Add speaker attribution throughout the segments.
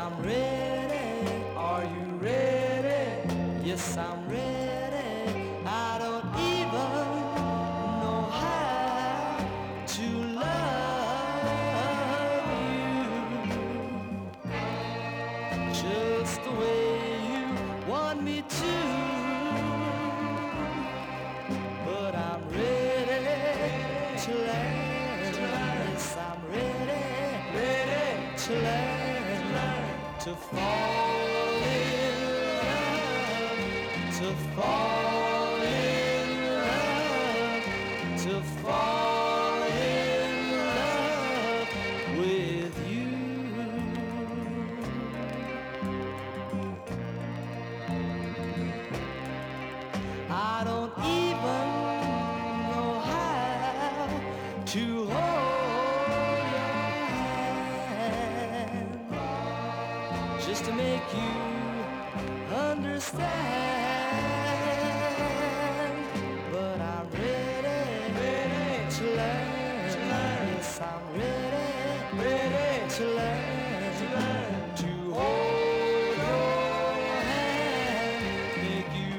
Speaker 1: I'm ready. Are you ready? Yes, I'm ready. I don't even know how to love you just the way you want me to. But I'm ready to learn. Yes, I'm ready to learn, to fall in love, to fall in love, to fall in love with you. I don't even know how to hold your hand, just to make you understand. But I'm ready to learn. Yes, I'm ready to learn, to hold your hand, make you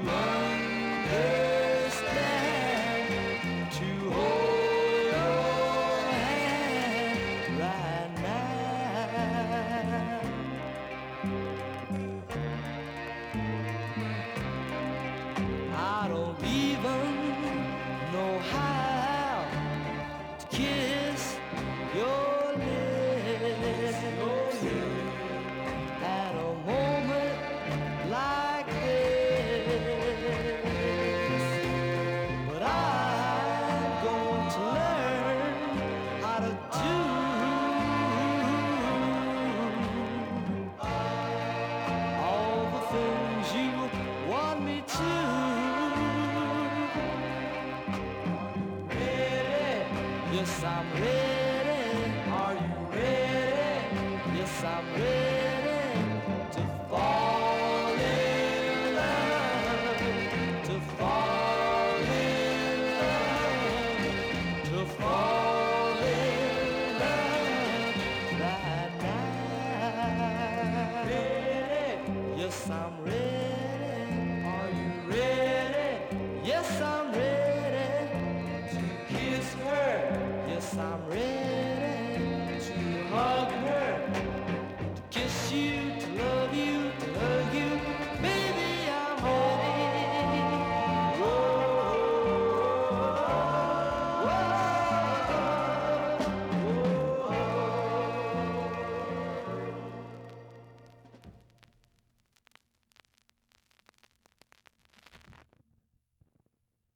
Speaker 1: understand, to hold your hand right now. I don't even know how to kiss your lips at a moment like this. But I'm going to learn how to do all the things you want me to. Yes, I'm ready. Are you ready? Yes, I'm ready to fall in love, to fall in love, to fall in love right now. Ready? Yes, I'm ready.